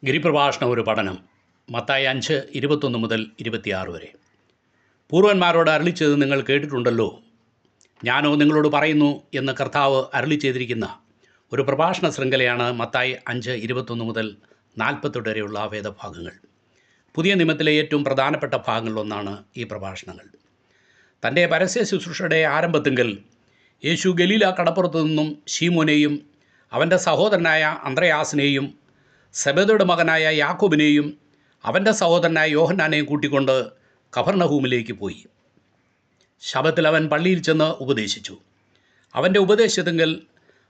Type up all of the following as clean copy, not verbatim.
ഗിരിപ്രഭാഷണം ഒരു പഠനം. മത്തായി 5:21 മുതൽ 26 വരെ. പൂർവന്മാരോട് അരുളിച്ചത് നിങ്ങൾ കേട്ടിട്ടുണ്ടല്ലോ, ഞാനോ നിങ്ങളോട് പറയുന്നു എന്ന് കർത്താവ് അരുളി ചെയ്തിരിക്കുന്ന ഒരു പ്രഭാഷണ ശൃംഖലയാണ് മത്തായി 5:21 മുതൽ 48 വരെയുള്ള വേദഭാഗങ്ങൾ. പുതിയ നിയമത്തിലെ ഏറ്റവും പ്രധാനപ്പെട്ട ഭാഗങ്ങളിലൊന്നാണ് ഈ പ്രഭാഷണങ്ങൾ. തൻ്റെ പരസ്യ ശുശ്രൂഷയുടെ ആരംഭത്തിങ്കൽ യേശു ഗലീല കടപ്പുറത്തു നിന്നും ശീമോനെയും അവൻ്റെ സഹോദരനായ അന്ത്രയാസിനെയും സെബെദയുടെ മകനായ യാക്കോബിനെയും അവൻ്റെ സഹോദരനായ യോഹന്നാനെയും കൂട്ടിക്കൊണ്ട് കഫർനഹൂമിലേക്ക് പോയി. ശബ്ബത്തിൽ അവൻ പള്ളിയിൽ ചെന്ന് ഉപദേശിച്ചു. അവൻ്റെ ഉപദേശത്തിങ്കൽ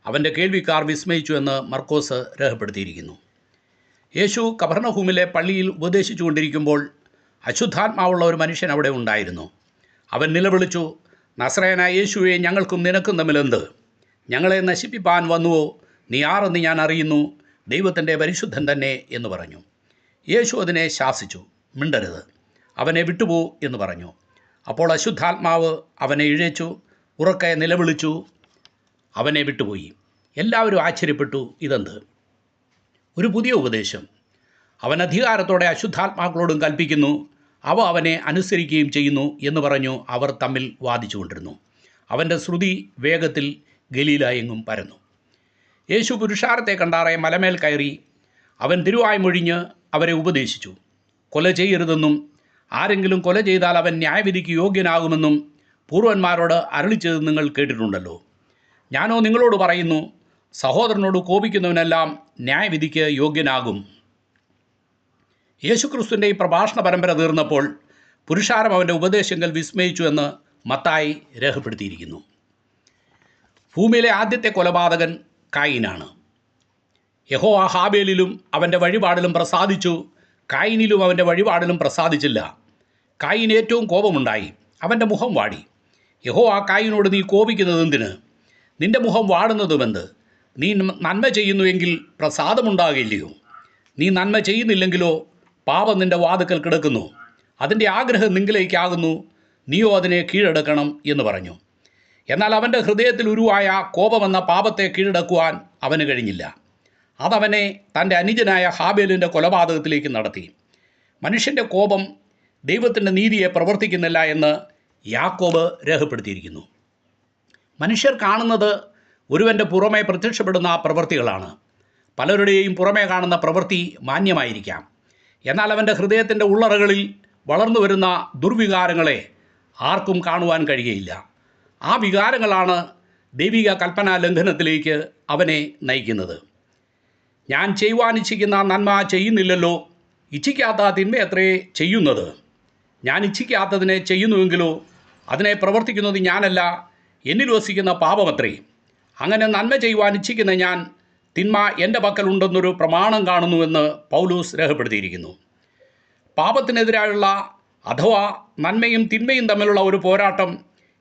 അവൻ്റെ കേൾവിക്കാർ വിസ്മയിച്ചു എന്ന് മർക്കോസ് രേഖപ്പെടുത്തിയിരിക്കുന്നു. യേശു കഫർനഹൂമിലെ പള്ളിയിൽ ഉപദേശിച്ചു കൊണ്ടിരിക്കുമ്പോൾ അശുദ്ധാത്മാവുള്ള ഒരു മനുഷ്യൻ അവിടെ ഉണ്ടായിരുന്നു. അവൻ നിലവിളിച്ചു, നസറേയനായ യേശുവെ, ഞങ്ങൾക്കും നിനക്കും തമ്മിലെന്ത്? ഞങ്ങളെ നശിപ്പിപ്പാൻ വന്നുവോ? നീ ആരെന്ന് ഞാൻ അറിയുന്നു, ദൈവത്തിൻ്റെ പരിശുദ്ധൻ തന്നെ എന്ന് പറഞ്ഞു. യേശു അതിനെ ശാസിച്ചു, മിണ്ടരുത്, അവനെ വിട്ടുപോ എന്ന് പറഞ്ഞു. അപ്പോൾ അശുദ്ധാത്മാവ് അവനെ ഇഴച്ചു, ഉറക്കെ നിലവിളിച്ചു, അവനെ വിട്ടുപോയി. എല്ലാവരും ആശ്ചര്യപ്പെട്ടു, ഇതെന്ത് ഒരു പുതിയ ഉപദേശം! അവൻ അധികാരത്തോടെ അശുദ്ധാത്മാക്കളോടും കൽപ്പിക്കുന്നു, അവ അവനെ അനുസരിക്കുകയും ചെയ്യുന്നു എന്ന് പറഞ്ഞു അവർ തമ്മിൽ വാദിച്ചു കൊണ്ടിരുന്നു. അവൻ്റെ ശ്രുതി വേഗത്തിൽ ഗലീല എങ്ങും പരന്നു. യേശു പുരുഷാരത്തെ കണ്ടാറെ മലമേൽ കയറി അവൻ തിരുവായ്മൊഴിഞ്ഞ് അവരെ ഉപദേശിച്ചു. കൊല ചെയ്യരുതെന്നും ആരെങ്കിലും കൊല ചെയ്താൽ അവൻ ന്യായവിധിക്ക് യോഗ്യനാകുമെന്നും പൂർവന്മാരോട് അരുളിച്ചത് നിങ്ങൾ കേട്ടിട്ടുണ്ടല്ലോ. ഞാനോ നിങ്ങളോട് പറയുന്നു, സഹോദരനോട് കോപിക്കുന്നവനെല്ലാം ന്യായവിധിക്ക് യോഗ്യനാകും. യേശുക്രിസ്തുവിൻ്റെ ഈ പ്രഭാഷണ പരമ്പര തീർന്നപ്പോൾ പുരുഷാരം അവൻ്റെ ഉപദേശങ്ങൾ വിസ്മയിച്ചു എന്ന് മത്തായി രേഖപ്പെടുത്തിയിരിക്കുന്നു. ഭൂമിയിലെ ആദ്യത്തെ കൊലപാതകൻ കായീനാണ്. യഹോവ ഹാബേലിലും അവൻ്റെ വഴിപാടിലും പ്രസാദിച്ചു, കായീനിലും അവൻ്റെ വഴിപാടിലും പ്രസാദിച്ചില്ല. കായീന് ഏറ്റവും കോപമുണ്ടായി, അവൻ്റെ മുഖം വാടി. യഹോവ കായീനോട്, നീ കോപിക്കുന്നത് എന്തിന്? നിൻ്റെ മുഖം വാടുന്നതുമെന്ത്? നീ നന്മ ചെയ്യുന്നുവെങ്കിൽ പ്രസാദമുണ്ടാകില്ലയോ? നീ നന്മ ചെയ്യുന്നില്ലെങ്കിലോ പാപം നിൻ്റെ വാതുക്കൽ കിടക്കുന്നു, അതിൻ്റെ ആഗ്രഹം നിങ്കിലേക്കാകുന്നു, നീയോ അതിനെ കീഴടക്കണം എന്ന് പറഞ്ഞു. എന്നാൽ അവൻ്റെ ഹൃദയത്തിൽ ഉരുവായ കോപമെന്ന പാപത്തെ കീഴടക്കുവാൻ അവന് കഴിഞ്ഞില്ല. അതവനെ തൻ്റെ അനുജനായ ഹാബേലിൻ്റെ കൊലപാതകത്തിലേക്ക് നടത്തി. മനുഷ്യൻ്റെ കോപം ദൈവത്തിൻ്റെ നീതിയെ പ്രവർത്തിക്കുന്നില്ല എന്ന് യാക്കോബ് രേഖപ്പെടുത്തിയിരിക്കുന്നു. മനുഷ്യർ കാണുന്നത് ഒരുവൻ്റെ പുറമെ പ്രത്യക്ഷപ്പെടുന്ന പ്രവൃത്തികളാണ്. പലരുടെയും പുറമേ കാണുന്ന പ്രവൃത്തി മാന്യമായിരിക്കാം, എന്നാൽ അവൻ്റെ ഹൃദയത്തിൻ്റെ ഉള്ളറകളിൽ വളർന്നു വരുന്ന ദുർവികാരങ്ങളെ ആർക്കും കാണുവാൻ കഴിയുകയില്ല. ആ വികാരങ്ങളാണ് ദൈവിക കൽപ്പനാ ലംഘനത്തിലേക്ക് അവനെ നയിക്കുന്നത്. ഞാൻ ചെയ്യുവാൻ ഇച്ഛിക്കുന്ന നന്മ ചെയ്യുന്നില്ലല്ലോ, ഇച്ഛിക്കാത്ത തിന്മയത്രേ ചെയ്യുന്നത്. ഞാൻ ഇച്ഛിക്കാത്തതിനെ ചെയ്യുന്നുവെങ്കിലോ അതിനെ പ്രവർത്തിക്കുന്നത് ഞാനല്ല, എന്നിൽ വസിക്കുന്ന പാപമത്രേ. അങ്ങനെ നന്മ ചെയ്യുവാൻ ഇച്ഛിക്കുന്ന ഞാൻ തിന്മ എൻ്റെ പക്കലുണ്ടെന്നൊരു പ്രമാണം കാണുന്നുവെന്ന് പൗലോസ് രേഖപ്പെടുത്തിയിരിക്കുന്നു. പാപത്തിനെതിരായുള്ള അഥവാ നന്മയും തിന്മയും തമ്മിലുള്ള ഒരു പോരാട്ടം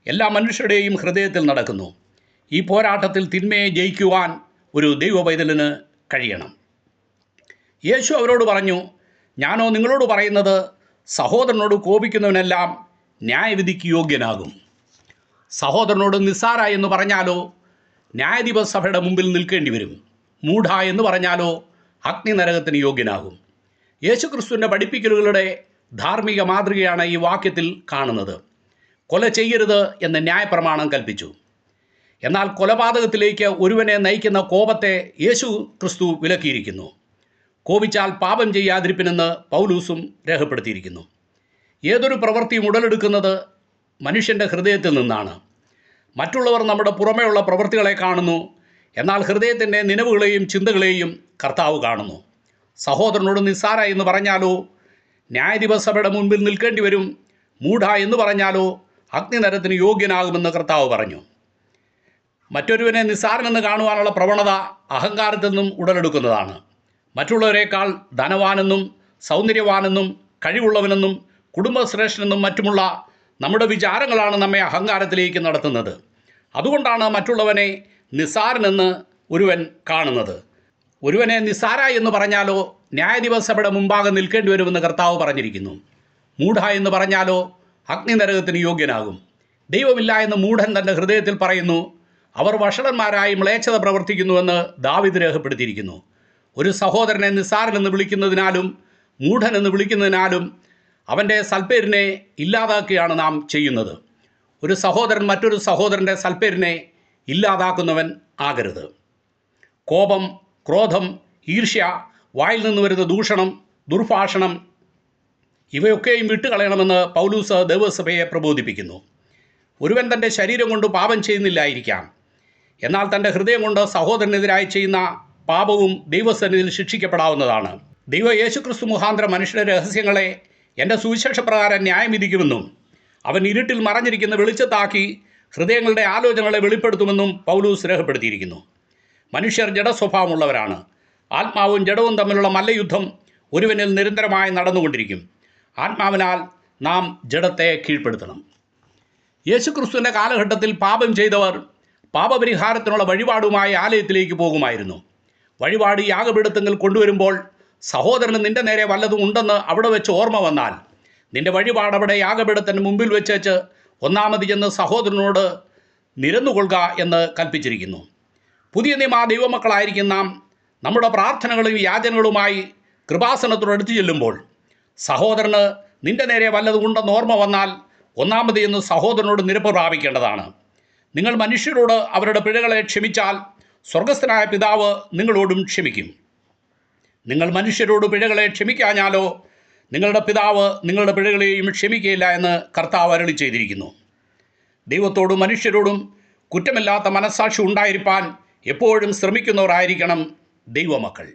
എല്ലാ മനുഷ്യരുടെയും ഹൃദയത്തിൽ നടക്കുന്നു. ഈ പോരാട്ടത്തിൽ തിന്മയെ ജയിക്കുവാൻ ഒരു ദൈവപൈതലിന് കഴിയണം. യേശു അവരോട് പറഞ്ഞു, ഞാനോ നിങ്ങളോട് പറയുന്നത്, സഹോദരനോട് കോപിക്കുന്നവനെല്ലാം ന്യായവിധിക്ക് യോഗ്യനാകും. സഹോദരനോട് നിസ്സാര എന്ന് പറഞ്ഞാലോ ന്യായാധിപ സഭയുടെ മുമ്പിൽ നിൽക്കേണ്ടി വരും. മൂഢ എന്ന് പറഞ്ഞാലോ അഗ്നിനരകത്തിന് യോഗ്യനാകും. യേശുക്രിസ്തുവിൻ്റെ പഠിപ്പിക്കലുകളുടെ ധാർമ്മിക മാതൃകയാണ് ഈ വാക്യത്തിൽ കാണുന്നത്. കൊല ചെയ്യരുത് എന്ന് ന്യായപ്രമാണം കൽപ്പിച്ചു. എന്നാൽ കൊലപാതകത്തിലേക്ക് ഒരുവനെ നയിക്കുന്ന കോപത്തെ യേശു ക്രിസ്തു വിലക്കിയിരിക്കുന്നു. കോപിച്ചാൽ പാപം ചെയ്യാതിരിപ്പിനെന്ന് പൗലൂസും രേഖപ്പെടുത്തിയിരിക്കുന്നു. ഏതൊരു പ്രവൃത്തിയും ഉടലെടുക്കുന്നത് മനുഷ്യൻ്റെ ഹൃദയത്തിൽ നിന്നാണ്. മറ്റുള്ളവർ നമ്മുടെ പുറമേയുള്ള പ്രവൃത്തികളെ കാണുന്നു, എന്നാൽ ഹൃദയത്തിൻ്റെ നിലവുകളെയും ചിന്തകളെയും കർത്താവ് കാണുന്നു. സഹോദരനോട് നിസ്സാര എന്ന് പറഞ്ഞാലോ ന്യായാധിപസഭയുടെ മുൻപിൽ നിൽക്കേണ്ടി വരും. മൂഢ എന്ന് പറഞ്ഞാലോ അഗ്നിനരകത്തിന് യോഗ്യനാകുമെന്ന് കർത്താവ് പറഞ്ഞു. മറ്റൊരുവനെ നിസ്സാരമെന്ന് കാണുവാനുള്ള പ്രവണത അഹങ്കാരത്തിൽ നിന്നും ഉടലെടുക്കുന്നതാണ്. മറ്റുള്ളവരെക്കാൾ ധനവാനെന്നും സൗന്ദര്യവാനെന്നും കഴിവുള്ളവനെന്നും കുടുംബശ്രേഷ്ഠനെന്നും മറ്റുമുള്ള നമ്മുടെ വിചാരങ്ങളാണ് നമ്മെ അഹങ്കാരത്തിലേക്ക് നടത്തുന്നത്. അതുകൊണ്ടാണ് മറ്റുള്ളവനെ നിസ്സാരനെന്ന് ഒരുവൻ കാണുന്നത്. ഒരുവനെ നിസ്സാര എന്ന് പറഞ്ഞാലോ ന്യായാധിപസഭയുടെ മുമ്പാകെ നിൽക്കേണ്ടി വരുമെന്ന് കർത്താവ് പറഞ്ഞിരിക്കുന്നു. മൂഢ എന്ന് പറഞ്ഞാലോ അഗ്നിനരകത്തിന് യോഗ്യനാകും. ദൈവമില്ല എന്ന് മൂഢൻ തൻ്റെ ഹൃദയത്തിൽ പറയുന്നു. അവർ വഷളന്മാരായി മ്ലേച്ഛത പ്രവർത്തിക്കുന്നുവെന്ന് ദാവീദ് രേഖപ്പെടുത്തിയിരിക്കുന്നു. ഒരു സഹോദരനെ നിസ്സാരനെന്ന് വിളിക്കുന്നതിനാലും മൂഢനെന്ന് വിളിക്കുന്നതിനാലും അവൻ്റെ സൽപ്പേരിനെ ഇല്ലാതാക്കുകയാണ് നാം ചെയ്യുന്നത്. ഒരു സഹോദരൻ മറ്റൊരു സഹോദരൻ്റെ സൽപ്പേരിനെ ഇല്ലാതാക്കുന്നവൻ ആകരുത്. കോപം, ക്രോധം, ഈർഷ്യ, വായിൽ നിന്ന് വരുന്ന ദൂഷണം, ദുർഭാഷണം ഇവയൊക്കെയും വിട്ടുകളയണമെന്ന് പൗലൂസ് ദൈവസഭയെ പ്രബോധിപ്പിക്കുന്നു. ഒരുവൻ തൻ്റെ ശരീരം കൊണ്ട് പാപം ചെയ്യുന്നില്ലായിരിക്കാം, എന്നാൽ തൻ്റെ ഹൃദയം കൊണ്ട് സഹോദരനെതിരായി ചെയ്യുന്ന പാപവും ദൈവസന്നിധിയിൽ ശിക്ഷിക്കപ്പെടാവുന്നതാണ്. ദൈവം യേശുക്രിസ്തു മുഖാന്തരം മനുഷ്യരുടെ രഹസ്യങ്ങളെ എൻ്റെ സുവിശേഷപ്രകാരം ന്യായം വിധിക്കുമെന്നും അവൻ ഇരുട്ടിൽ മറഞ്ഞിരിക്കുന്ന വെളിച്ചത്താക്കി ഹൃദയങ്ങളുടെ ആലോചനകളെ വെളിപ്പെടുത്തുമെന്നും പൗലൂസ് രേഖപ്പെടുത്തിയിരിക്കുന്നു. മനുഷ്യർ ജഡസ്വഭാവമുള്ളവരാണ്. ആത്മാവും ജഡവും തമ്മിലുള്ള മല്ലയുദ്ധം ഒരുവനിൽ നിരന്തരമായി നടന്നുകൊണ്ടിരിക്കും. ആത്മാവിനാൽ നാം ജഡത്തെ കീഴ്പ്പെടുത്തണം. യേശുക്രിസ്തുവിൻ്റെ കാലഘട്ടത്തിൽ പാപം ചെയ്തവർ പാപപരിഹാരത്തിനുള്ള വഴിപാടുമായി ആലയത്തിലേക്ക് പോകുമായിരുന്നു. വഴിപാട് യാഗപീഠത്തിൽ കൊണ്ടുവരുമ്പോൾ സഹോദരന് നിൻ്റെ നേരെ വല്ലതും ഉണ്ടെന്ന് അവിടെ വെച്ച് ഓർമ്മ വന്നാൽ നിൻ്റെ വഴിപാട് അവിടെ യാഗപീഠത്തിന് മുമ്പിൽ വെച്ച് ഒന്നാമത് ചെന്ന് സഹോദരനോട് നിരന്നുകൊള്ളുക എന്ന് കൽപ്പിച്ചിരിക്കുന്നു. പുതിയ നിയമ ദൈവമക്കളായിരിക്കും നാം നമ്മുടെ പ്രാർത്ഥനകളും യാചനകളുമായി കൃപാസനത്തോട് അടുത്ത് ചെല്ലുമ്പോൾ സഹോദരന് നിൻ്റെ നേരെ വല്ലതും ഉണ്ടെന്ന് ഓർമ്മ വന്നാൽ ഒന്നാമത് ചെന്ന് സഹോദരനോട് നിരപ്പ് പ്രാപിക്കേണ്ടതാണ്. നിങ്ങൾ മനുഷ്യരോട് അവരുടെ പിഴകളെ ക്ഷമിച്ചാൽ സ്വർഗസ്ഥനായ പിതാവ് നിങ്ങളോടും ക്ഷമിക്കും. നിങ്ങൾ മനുഷ്യരോട് പിഴകളെ ക്ഷമിക്കാഞ്ഞാലോ നിങ്ങളുടെ പിതാവ് നിങ്ങളുടെ പിഴകളെയും ക്ഷമിക്കുകയില്ല എന്ന് കർത്താവ് അരുളി ചെയ്തിരിക്കുന്നു. ദൈവത്തോടും മനുഷ്യരോടും കുറ്റമില്ലാത്ത മനസ്സാക്ഷി ഉണ്ടായിരിക്കാൻ എപ്പോഴും ശ്രമിക്കുന്നവരായിരിക്കണം ദൈവമക്കൾ.